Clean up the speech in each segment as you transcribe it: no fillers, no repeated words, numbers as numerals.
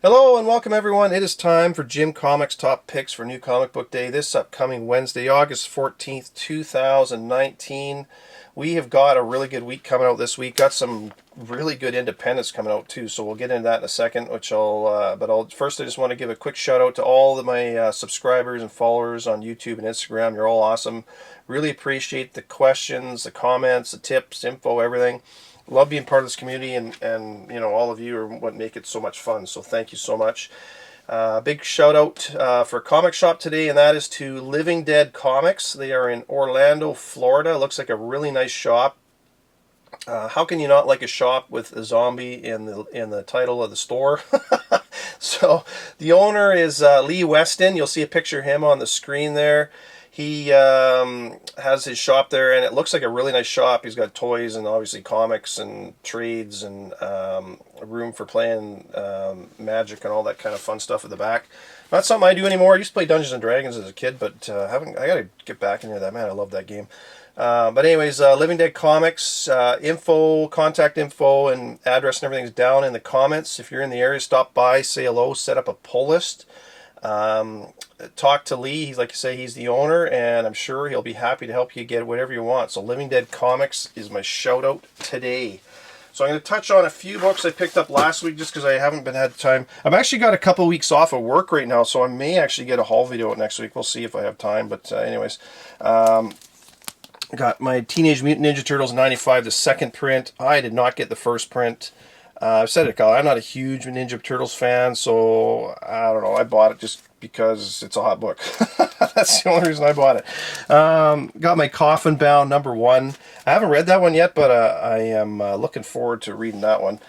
Hello and welcome everyone. It is time for Jim Comics Top Picks for New Comic Book Day this upcoming Wednesday, August 14th, 2019. We have got a really good week coming out this week. Got some really good independents coming out too, so we'll get into that in a second. First I just want to give a quick shout out to all of my subscribers and followers on YouTube and Instagram. You're all awesome. Really appreciate the questions, the comments, the tips, info, everything. Love being part of this community, and you know, all of you are what make it so much fun, so thank you so much. Big shout out for a comic shop today, and that is to Living Dead Comics. They are in Orlando, Florida. Looks like a really nice shop. How can you not like a shop with a zombie in the title of the store? So the owner is Leigh Weston. You'll see a picture of him on the screen there. He has his shop there, and it looks like a really nice shop. He's got toys and obviously comics and trades and a room for playing Magic and all that kind of fun stuff at the back. Not something I do anymore. I used to play Dungeons and Dragons as a kid, but I got to get back into that. Man, I love that game. But anyways, Living Dead Comics, contact info, and address and everything's down in the comments. If you're in the area, stop by, say hello, set up a pull list. Talk to Leigh. He's, like I say, he's the owner, and I'm sure he'll be happy to help you get whatever you want. So Living Dead Comics is my shout out today. So I'm going to touch on a few books I picked up last week just because I haven't had time. I've actually got a couple weeks off of work right now, so I may actually get a haul video out next week. We'll see if I have time. But anyways, got my Teenage Mutant Ninja Turtles 95, the second print. I did not get the first print. I've said it, I'm not a huge Ninja Turtles fan, so I don't know. I bought it just because it's a hot book. That's the only reason I bought it. Got my Coffin Bound #1. I haven't read that one yet, but I am looking forward to reading that one.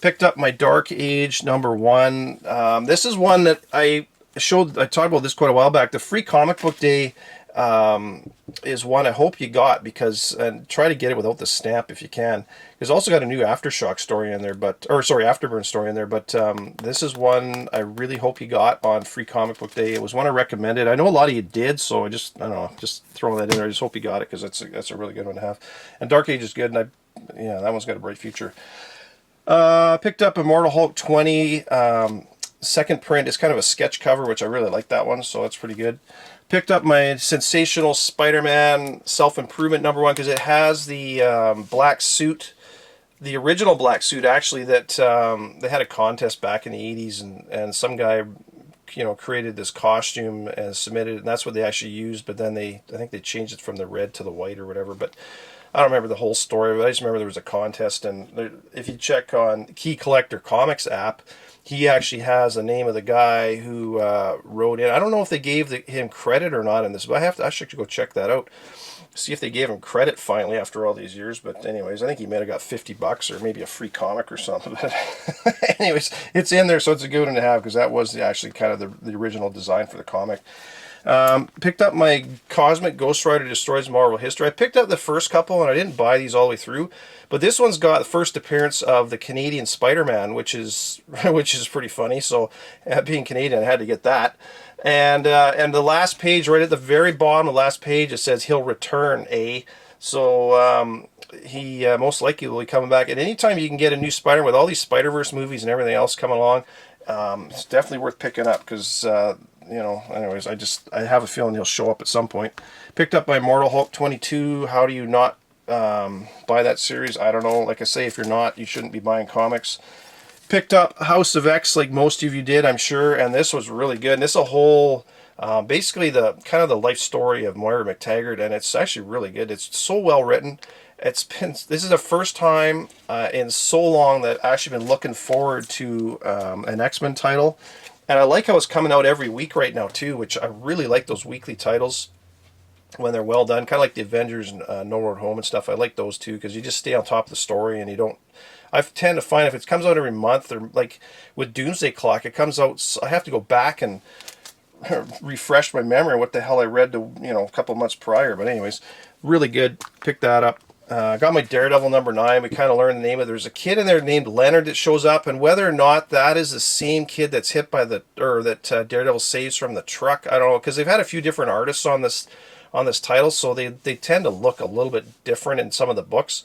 Picked up my Dark Age #1. This is one that I talked about this quite a while back. The free comic book day is one I hope you got, because, and try to get it without the stamp if you can. There's also got a new Aftershock story in there, Afterburn story in there, but this is one I really hope you got on free comic book day. It was one I recommended. I know a lot of you did, so I don't know, just throwing that in there. I just hope you got it, because that's a really good one to have. And Dark Age is good, and that one's got a bright future. Picked up Immortal Hulk 20, second print. It's kind of a sketch cover, which I really like that one, so that's pretty good. Picked up my Sensational Spider-Man Self-Improvement #1 because it has the black suit, the original black suit actually, that they had a contest back in the 80s, and some guy, you know, created this costume and submitted it, and that's what they actually used, but then I think they changed it from the red to the white or whatever, but I don't remember the whole story, but I just remember there was a contest, and if you check on Key Collector Comics app, he actually has the name of the guy who wrote in. I don't know if they gave him credit or not in this, but I should go check that out. See if they gave him credit finally after all these years. But anyways, I think he might have got $50 or maybe a free comic or something. But anyways, it's in there, so it's a good one to have, because that was actually kind of the original design for the comic. Picked up my Cosmic Ghost Rider Destroys Marvel History. I picked up the first couple, and I didn't buy these all the way through, but this one's got the first appearance of the Canadian Spider-Man, which is pretty funny. So being Canadian, I had to get that. And the last page, right at the very bottom of the last page, it says he'll return. So he most likely will be coming back. And anytime you can get a new Spider-Man with all these Spider-Verse movies and everything else coming along, it's definitely worth picking up, because you know, anyways, I have a feeling he'll show up at some point. Picked up my Immortal Hulk 22. How do you not buy that series? I don't know. Like I say, if you're not, you shouldn't be buying comics. Picked up House of X, like most of you did, I'm sure, and this was really good. And this is a whole, basically the kind of the life story of Moira McTaggart, and it's actually really good. It's so well written. This is the first time in so long that I've actually been looking forward to an X-Men title. And I like how it's coming out every week right now too, which I really like those weekly titles when they're well done. Kind of like the Avengers and No Road Home and stuff. I like those too, because you just stay on top of the story, and you don't. I tend to find if it comes out every month, or like with Doomsday Clock, it comes out, I have to go back and refresh my memory what the hell I read a couple months prior. But anyways, really good. Picked that up. Got my Daredevil #9. We kind of learned the name of it. There's a kid in there named Leonard that shows up, and whether or not that is the same kid that's hit by that Daredevil saves from the truck, I don't know, because they've had a few different artists on this title, so they tend to look a little bit different in some of the books.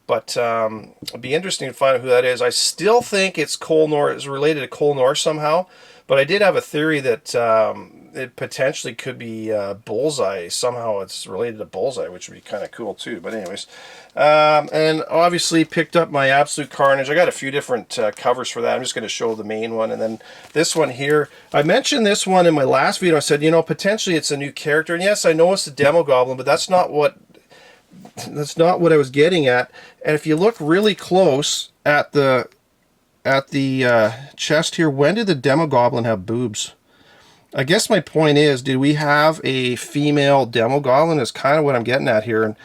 But it'd be interesting to find out who that is. I still think it's Cole North, is related to Cole North somehow. But I did have a theory that it potentially could be Bullseye. Somehow it's related to Bullseye, which would be kind of cool too. But anyways, and obviously picked up my Absolute Carnage. I got a few different covers for that. I'm just going to show the main one. And then this one here, I mentioned this one in my last video. I said, you know, potentially it's a new character. And yes, I know it's the Demo Goblin, but that's not what I was getting at. And if you look really close at the chest here, when did the Demo Goblin have boobs? I guess my point is, did we have a female Demo Goblin? Is kind of what I'm getting at here. And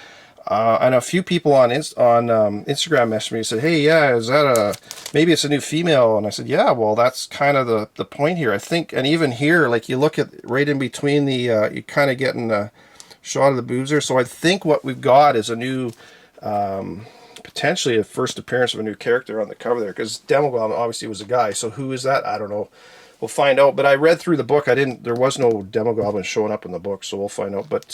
a few people on Instagram messaged me and said, hey, yeah, is that maybe it's a new female? And I said, yeah, well, that's kind of the point here, I think. And even here, like you look at right in between the, you're kind of getting a shot of the boobs there. So I think what we've got is a new, potentially a first appearance of a new character on the cover there, because Demo Goblin obviously was a guy. So who is that? I don't know. We'll find out. But I read through the book. There was no Demo Goblin showing up in the book, so we'll find out. But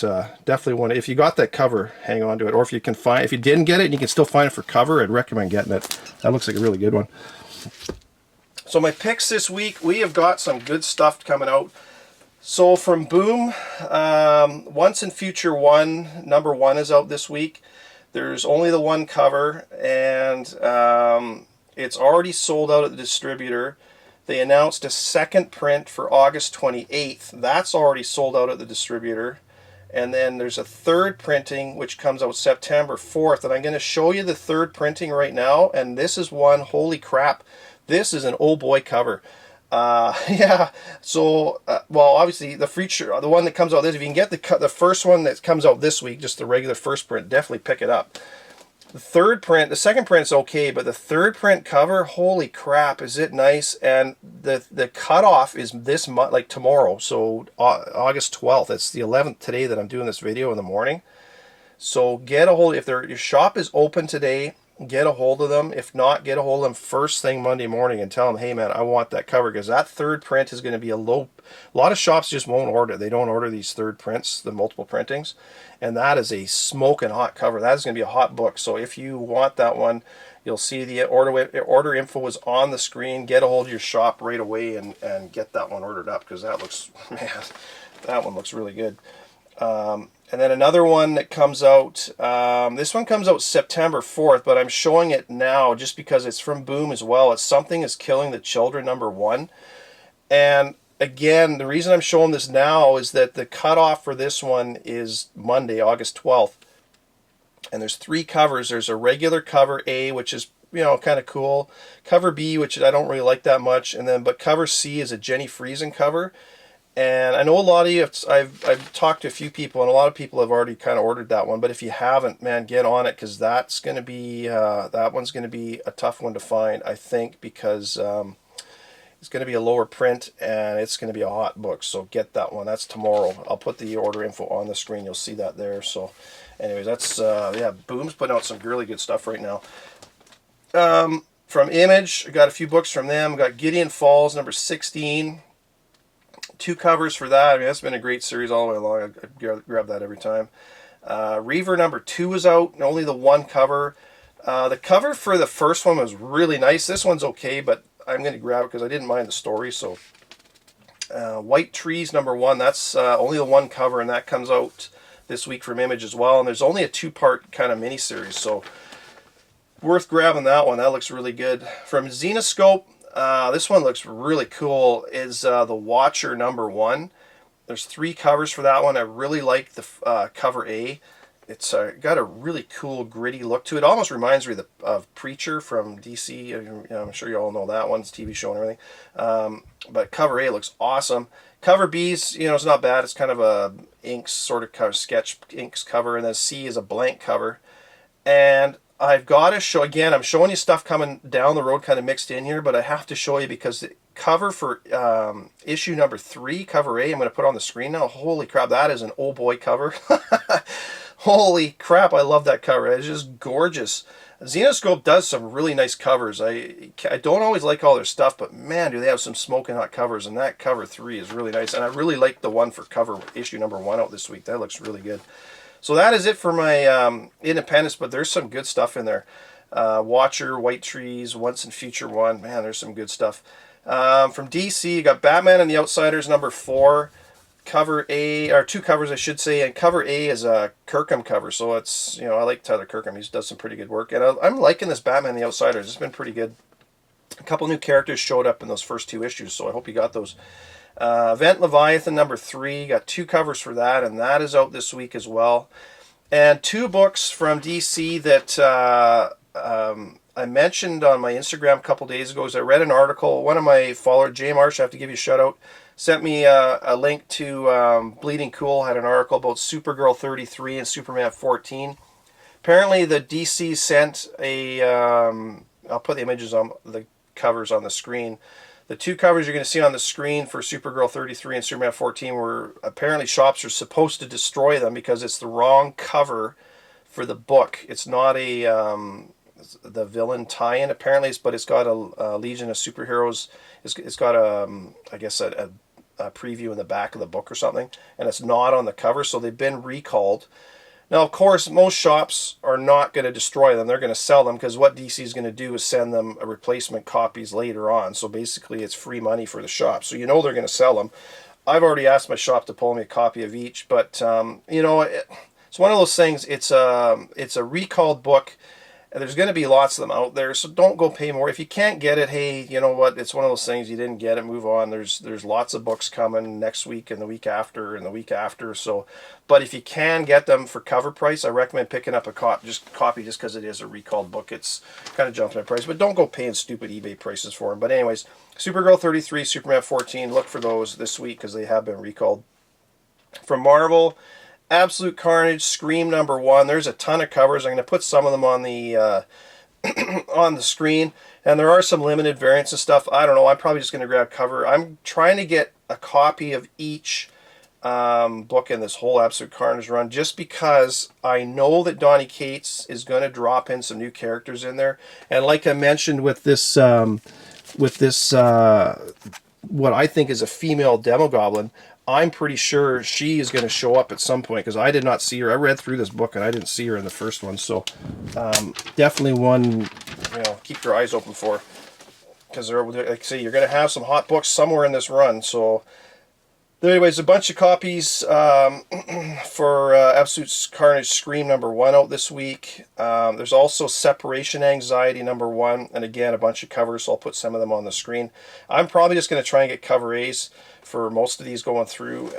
definitely if you got that cover, hang on to it. Or if you didn't get it and you can still find it for cover, I'd recommend getting it. That looks like a really good one. So my picks this week, we have got some good stuff coming out. So from Boom, Once and Future 1, number 1 is out this week. There's only the one cover, and it's already sold out at the distributor. They announced a second print for August 28th. That's already sold out at the distributor. And then there's a third printing, which comes out September 4th. And I'm going to show you the third printing right now. And this is one, holy crap, this is an oh boy cover. Yeah, so, well, obviously, the feature, the one that comes out this, if you can get the first one that comes out this week, just the regular first print, definitely pick it up. The third print, the second print's okay, but the third print cover, holy crap, is it nice. And the cutoff is this month, like tomorrow, so August 12th. It's the 11th today that I'm doing this video in the morning. So get a hold, if your shop is open today, get a hold of them. If not, get a hold of them first thing Monday morning and tell them, hey man, I want that cover, because that third print is going to be a lot of shops just won't order. They don't order these third prints, the multiple printings, and that is a smoking hot cover. That is going to be a hot book. So if you want that one, you'll see the order info is on the screen. Get a hold of your shop right away and get that one ordered up, because that looks, man, that one looks really good. And then another one that comes out, this one comes out September 4th, but I'm showing it now just because it's from Boom as well. It's Something is Killing the Children, number 1. And again, the reason I'm showing this now is that the cutoff for this one is Monday, August 12th. And there's 3 covers. There's a regular cover A, which is, you know, kind of cool. Cover B, which I don't really like that much. But cover C is a Jenny Friesen cover. And I know a lot of you, I've talked to a few people, and a lot of people have already kind of ordered that one. But if you haven't, man, get on it, because that's going to be, that one's going to be a tough one to find, I think, because it's going to be a lower print, and it's going to be a hot book. So get that one. That's tomorrow. I'll put the order info on the screen. You'll see that there. So anyways, that's, yeah, Boom's putting out some really good stuff right now. From Image, I got a few books from them. I got Gideon Falls, number 16. 2 covers for that. I mean, that's been a great series all the way along. I grab that every time. Reaver number 2 is out, and only the 1 cover. The cover for the first one was really nice. This one's okay, but I'm going to grab it because I didn't mind the story. So, White Trees number 1, that's only the 1 cover, and that comes out this week from Image as well. And there's only a 2-part kind of mini-series, so worth grabbing that one. That looks really good. From Zenescope, this one looks really cool, is The Watcher number 1. There's 3 covers for that one. I really like the cover A. It's got a really cool gritty look to it. Almost reminds me of Preacher from DC. I'm sure you all know that one. It's a TV show and everything. But cover A looks awesome. Cover B's, it's not bad. It's kind of a inks sort of cover, sketch inks cover, and then C is a blank cover. And I've got to show, again, I'm showing you stuff coming down the road kind of mixed in here, but I have to show you because the cover for issue number 3, cover A, I'm going to put on the screen now. Holy crap, that is an oh boy cover. Holy crap, I love that cover. It's just gorgeous. Zenescope does some really nice covers. I don't always like all their stuff, but man, do they have some smoking hot covers, and that cover 3 is really nice. And I really like the one for cover issue number 1 out this week. That looks really good. So that is it for my independents, but there's some good stuff in there. Watcher, White Trees, Once and Future One. Man, there's some good stuff. From DC, you got Batman and the Outsiders #4. Cover A, or 2 covers I should say, and cover A is a Kirkham cover, so it's, I like Tyler Kirkham. He does some pretty good work, and I'm liking this Batman and the Outsiders. It's been pretty good. A couple new characters showed up in those first 2 issues, so I hope you got those. Event Leviathan #3, got 2 covers for that, and that is out this week as well. And 2 books from DC that I mentioned on my Instagram a couple days ago. Is I read an article. One of my followers, Jay Marsh, I have to give you a shout out, sent me a link to Bleeding Cool, had an article about Supergirl 33 and Superman 14. Apparently the DC sent a, I'll put the images on the covers on the screen. The 2 covers you're going to see on the screen for Supergirl 33 and Superman 14 were, apparently shops are supposed to destroy them because it's the wrong cover for the book. It's not a the villain tie-in apparently, but it's got a Legion of Superheroes. It's got I guess a preview in the back of the book or something, and it's not on the cover, so they've been recalled. Now, of course, most shops are not going to destroy them. They're going to sell them, because what DC is going to do is send them replacement copies later on. So basically, it's free money for the shop. So they're going to sell them. I've already asked my shop to pull me a copy of each, but it's one of those things. It's a recalled book. And there's going to be lots of them out there, so don't go pay more. If you can't get it, hey, you know what? It's one of those things, you didn't get it, move on. There's lots of books coming next week and the week after and the week after. So, but if you can get them for cover price, I recommend picking up a copy just because it is a recalled book. It's kind of jumping in price, but don't go paying stupid eBay prices for them. But anyways, Supergirl 33, Superman 14, look for those this week because they have been recalled. From Marvel, Absolute Carnage, Scream #1. There's a ton of covers. I'm going to put some of them on the on the screen, and there are some limited variants and stuff. I don't know. I'm probably just going to grab cover. I'm trying to get a copy of each book in this whole Absolute Carnage run, just because I know that Donny Cates is going to drop in some new characters in there, and like I mentioned with this what I think is a female Demogoblin, I'm pretty sure she is going to show up at some point, because I did not see her. I read through this book and I didn't see her in the first one. So definitely one, keep your eyes open for, because like I say, you're going to have some hot books somewhere in this run. So anyways, a bunch of copies for Absolute Carnage Scream #1 out this week. There's also Separation Anxiety #1, and again, a bunch of covers, so I'll put some of them on the screen. I'm probably just going to try and get cover A's for most of these going through.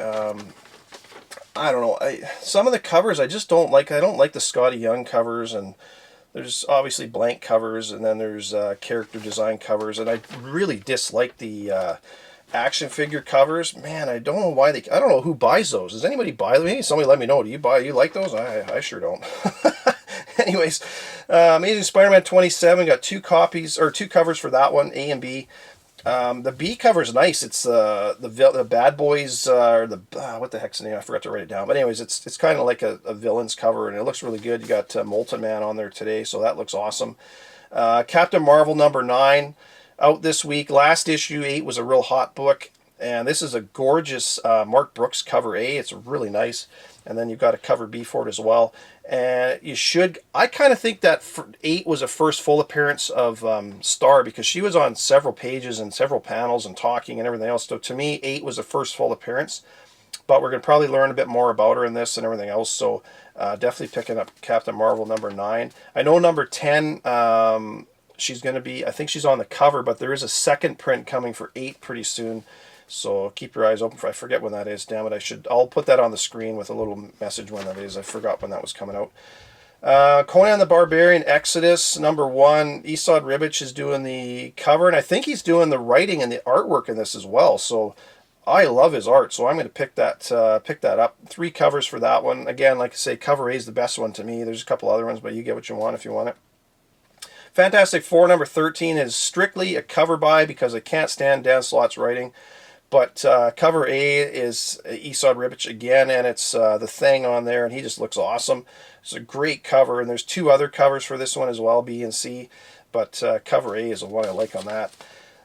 I don't know. Some of the covers I just don't like. I don't like the Scotty Young covers, and there's obviously blank covers, and then there's character design covers, and I really dislike the action figure covers. Man, I don't know why I don't know who buys those. Does anybody buy them? Maybe somebody let me know. Do you like those? I sure don't. Anyways, Amazing Spider-Man 27 got 2 covers for that one, A and B. The B cover is nice. It's the Bad Boys, or the what the heck's the name? I forgot to write it down. But anyways, it's kind of like a villain's cover, and it looks really good. You got Molten Man on there today, so that looks awesome. Captain Marvel #9 out this week. Last issue 8 was a real hot book, and this is a gorgeous Mark Brooks cover A. It's really nice, and then you've got a cover B for it as well. And I kind of think that 8 was a first full appearance of Star, because she was on several pages and several panels and talking and everything else. So to me, 8 was a first full appearance, but we're going to probably learn a bit more about her in this and everything else. So definitely picking up Captain Marvel #9. I know #10, she's going to be, I think she's on the cover, but there is a second print coming for 8 pretty soon. So keep your eyes open for, I forget when that is, damn it, I'll put that on the screen with a little message when that is. I forgot when that was coming out. Conan the Barbarian Exodus #1. Esad Ribic is doing the cover, and I think he's doing the writing and the artwork in this as well. So I love his art, so I'm going to pick that up. 3 covers for that one. Again, like I say, cover A is the best one to me. There's a couple other ones, but you get what you want if you want it. Fantastic Four #13 is strictly a cover buy, because I can't stand Dan Slott's writing. But cover A is Esad Ribic again, and it's the Thing on there, and he just looks awesome. It's a great cover, and there's 2 other covers for this one as well, B and C, but cover A is the one I like on that.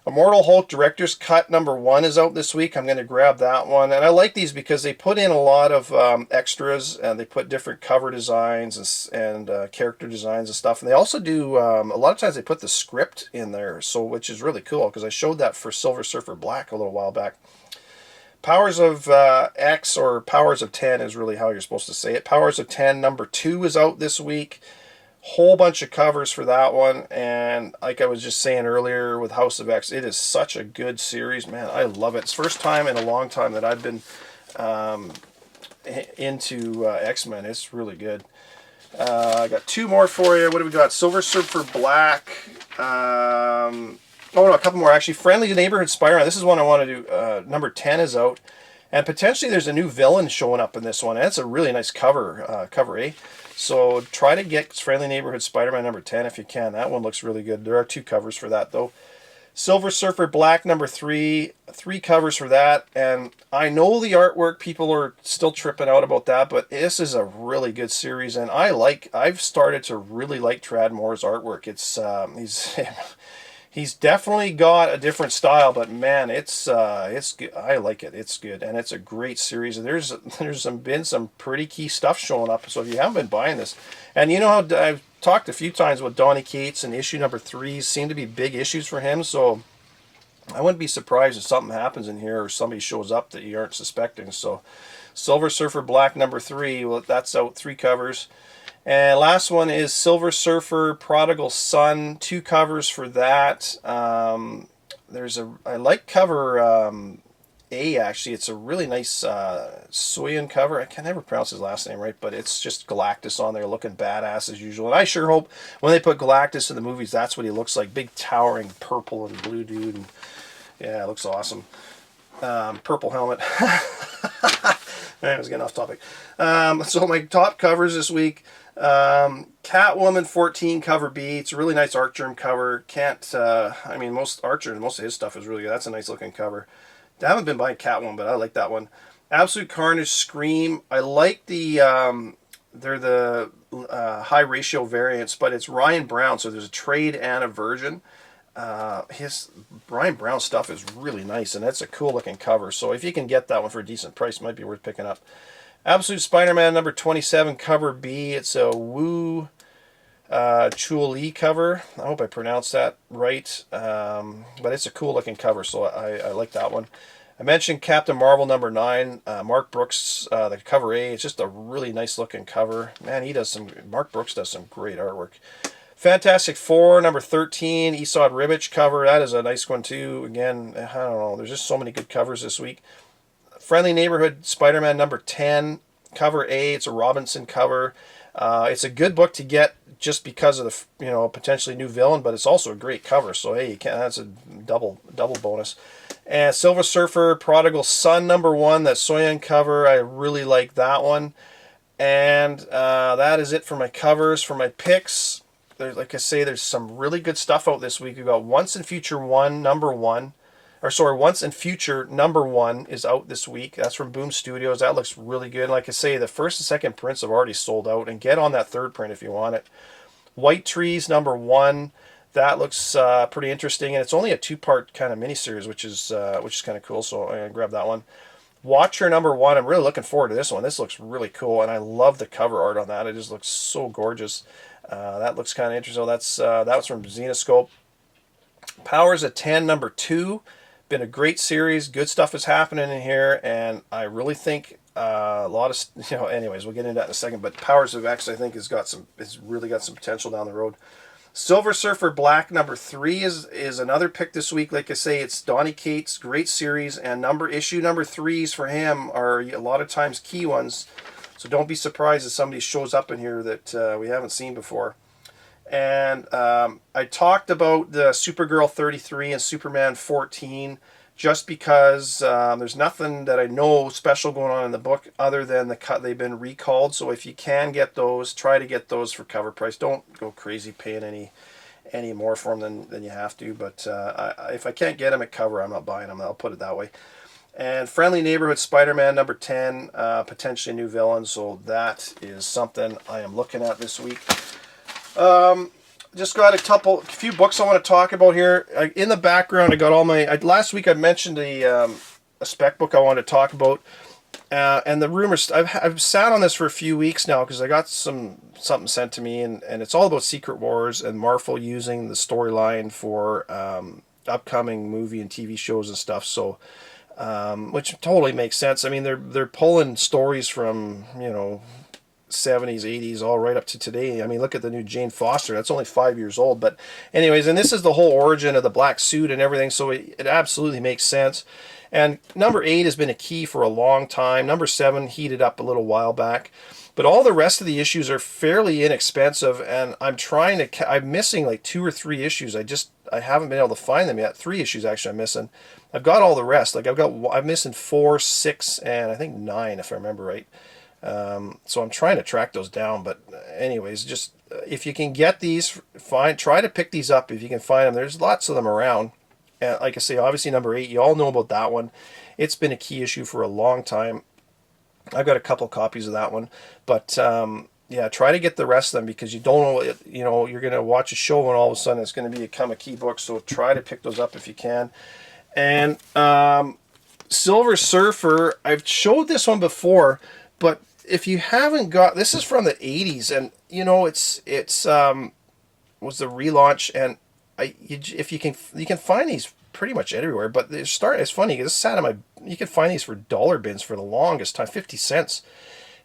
Immortal Hulk Director's Cut #1 is out this week. I'm going to grab that one. And I like these because they put in a lot of extras, and they put different cover designs and character designs and stuff. And they also do, a lot of times they put the script in there, so which is really cool, because I showed that for Silver Surfer Black a little while back. Powers of X, or Powers of 10 is really how you're supposed to say it. Powers of 10 #2 is out this week. Whole bunch of covers for that one, and like I was just saying earlier with House of X, it is such a good series, man. I love it. It's the first time in a long time that I've been into X-Men. It's really good. I got 2 more for you. What do we got? Silver Surfer Black. Oh no, a couple more actually. Friendly Neighborhood Spider-Man. This is one I want to do. #10 is out, and potentially there's a new villain showing up in this one. And it's a really nice cover, cover A. So try to get Friendly Neighborhood Spider-Man #10 if you can. That one looks really good. There are 2 covers for that though. Silver Surfer Black #3, 3 covers for that. And I know the artwork, people are still tripping out about that, but this is a really good series, and I've started to really like Tradd Moore's artwork. It's he's definitely got a different style, but man, it's good. I like it. It's good, and it's a great series. And there's been some pretty key stuff showing up. So if you haven't been buying this, and you know how I've talked a few times with Donny Cates, and issue #3 seem to be big issues for him. So I wouldn't be surprised if something happens in here or somebody shows up that you aren't suspecting. So Silver Surfer Black #3, well, that's out, 3 covers. And last one is Silver Surfer Prodigal Son, 2 covers for that. I like cover A, actually. It's a really nice Soyan cover. I can never pronounce his last name right, but it's just Galactus on there looking badass as usual. And I sure hope when they put Galactus in the movies, that's what he looks like. Big towering purple and blue dude. And yeah, it looks awesome. Purple helmet. I was getting off topic. So my top covers this week. Catwoman 14 cover B. It's a really nice Artgerm cover. I mean, most of his stuff is really good. That's a nice looking cover. I haven't been buying Catwoman, but I like that one. Absolute Carnage Scream. I like they're the high ratio variants, but it's Ryan Brown, so there's a trade and a version. His Ryan Brown stuff is really nice, and that's a cool looking cover. So if you can get that one for a decent price, it might be worth picking up. Absolute Spider-Man #27 cover B. It's a Wu Chul-Li cover. I hope I pronounced that right. But it's a cool looking cover, so I like that one. I mentioned Captain Marvel #9, Mark Brooks, the cover A. It's just a really nice looking cover. Man, Mark Brooks does some great artwork. Fantastic Four #13, Esad Ribic cover. That is a nice one too. Again, I don't know. There's just so many good covers this week. Friendly Neighborhood Spider-Man #10, cover A. It's a Robinson cover. It's a good book to get just because of the potentially new villain, but it's also a great cover. So hey, that's a double bonus. And Silver Surfer Prodigal Son #1, that Soyan cover. I really like that one. And that is it for my covers. For my picks, like I say, there's some really good stuff out this week. We've got Once and Future #1. Once and Future #1 is out this week. That's from Boom Studios. That looks really good. Like I say, the first and second prints have already sold out, and get on that third print if you want it. White Trees #1. That looks pretty interesting, and it's only a 2-part kind of miniseries, which is kind of cool. So I'm gonna grab that one. Watcher #1. I'm really looking forward to this one. This looks really cool, and I love the cover art on that. It just looks so gorgeous. That looks kind of interesting. That was from Zenescope. Powers of 10 #2. Been a great series. Good stuff is happening in here, and I really think a lot of anyways, we'll get into that in a second. But Powers of X, I think, has really got some potential down the road. Silver Surfer Black #3 is another pick this week. Like I say, it's Donny Cates, great series, and issue #3s for him are a lot of times key ones. So don't be surprised if somebody shows up in here that we haven't seen before. And I talked about the Supergirl 33 and Superman 14 just because there's nothing that I know special going on in the book other than they've been recalled. So if you can get those, try to get those for cover price. Don't go crazy paying any more for them than you have to. But if I can't get them at cover, I'm not buying them. I'll put it that way. And Friendly Neighborhood Spider-Man #10, potentially a new villain. So that is something I am looking at this week. just got a few books I want to talk about here. In the background, I got all my... last week I mentioned a spec book I wanted to talk about. And the rumors... I've sat on this for a few weeks now because I got something sent to me, and it's all about Secret Wars and Marvel using the storyline for upcoming movie and TV shows and stuff. So, which totally makes sense. I mean, they're pulling stories from, 70s, 80s, all right up to today. I mean, look at the new Jane Foster. That's only 5 years old. But anyways, and this is the whole origin of the black suit and everything, so it absolutely makes sense. And number 8 has been a key for a long time. Number 7 heated up a little while back. But all the rest of the issues are fairly inexpensive, and I'm missing like 2 or 3 issues. I haven't been able to find them yet. 3 issues actually I'm missing. I've got all the rest. Like I'm missing 4, 6, and I think 9 if I remember right. So I'm trying to track those down, but anyways, just if you can get these, try to pick these up if you can find them. There's lots of them around. And like I say, obviously number 8, you all know about that one. It's been a key issue for a long time. I've got a couple copies of that one, but yeah, try to get the rest of them because you don't know, you're going to watch a show and all of a sudden it's going to become a key book. So try to pick those up if you can. And Silver Surfer, I've showed this one before, but if you haven't got, this is from the 80s, and it's was the relaunch, and if you can find these pretty much everywhere, but it's funny because you can find these for dollar bins for the longest time, 50 cents,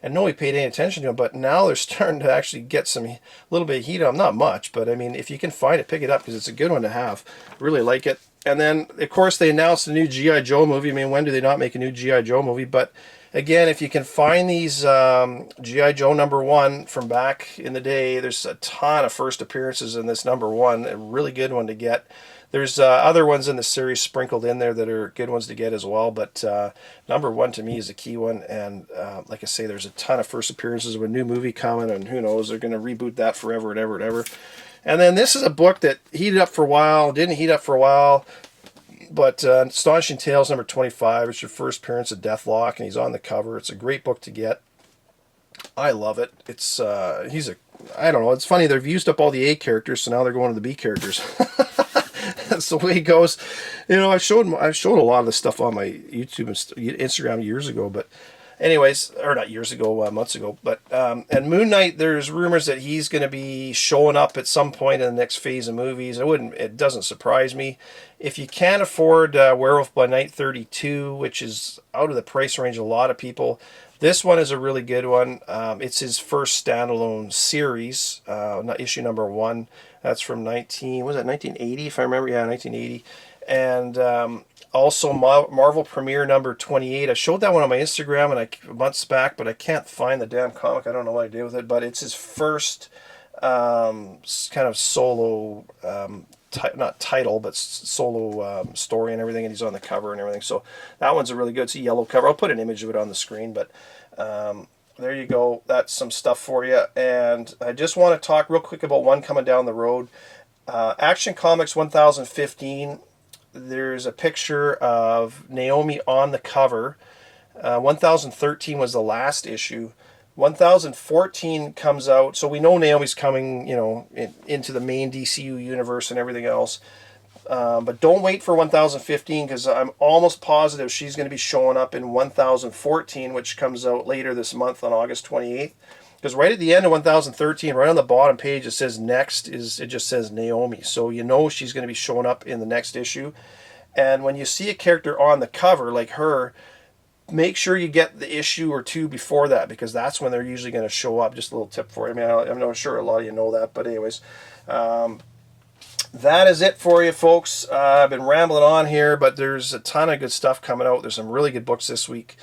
and nobody paid any attention to them, but now they're starting to actually get a little bit of heat on them. Not much, but I mean, if you can find it, pick it up because it's a good one to have. Really like it. And then of course they announced a new G.I. Joe movie. I mean, when do they not make a new G.I. Joe movie? But again, if you can find these G.I. Joe #1 from back in the day, there's a ton of first appearances in this #1, a really good one to get. There's other ones in the series sprinkled in there that are good ones to get as well, but #1 to me is a key one, and like I say, there's a ton of first appearances of a new movie coming, and who knows, they're going to reboot that forever and ever and ever. And then this is a book that heated up for a while, didn't heat up for a while, but Astonishing Tales #25. It's your first appearance of Deathlock, and he's on the cover. It's a great book to get. I love it. It's I don't know. It's funny. They've used up all the A characters, so now they're going to the B characters. That's the way it goes. I've showed a lot of this stuff on my YouTube and Instagram years ago, but anyways, or not years ago, months ago. But and Moon Knight, there's rumors that he's going to be showing up at some point in the next phase of movies. It doesn't surprise me. If you can't afford Werewolf by Night 32, which is out of the price range of a lot of people, this one is a really good one. It's his first standalone series, issue #1. That's from 1980, if I remember? Yeah, 1980. And also Marvel Premiere #28. I showed that one on my Instagram months back, but I can't find the damn comic. I don't know what I did with it, but it's his first kind of solo, not title, but solo story and everything, and he's on the cover and everything. So that one's a really good. It's a yellow cover. I'll put an image of it on the screen, but there you go. That's some stuff for you. And I just want to talk real quick about one coming down the road. Action Comics 1015. There's a picture of Naomi on the cover. 1013 was the last issue. 1014 comes out, so we know Naomi's coming, into the main DCU universe and everything else. But don't wait for 1015 because I'm almost positive she's going to be showing up in 1014, which comes out later this month on August 28th. Because right at the end of 1013, right on the bottom page, it says next, it just says Naomi. So you know she's going to be showing up in the next issue. And when you see a character on the cover like her, make sure you get the issue or 2 before that, because that's when they're usually going to show up. Just a little tip for you. I mean, I'm not sure a lot of you know that, but anyways, that is it for you, folks. I've been rambling on here, but there's a ton of good stuff coming out. There's some really good books this week.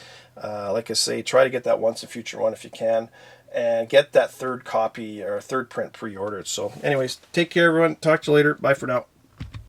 Like I say, try to get that Once and Future one if you can, and get that third copy or third print pre-ordered. So anyways, take care, everyone. Talk to you later. Bye for now.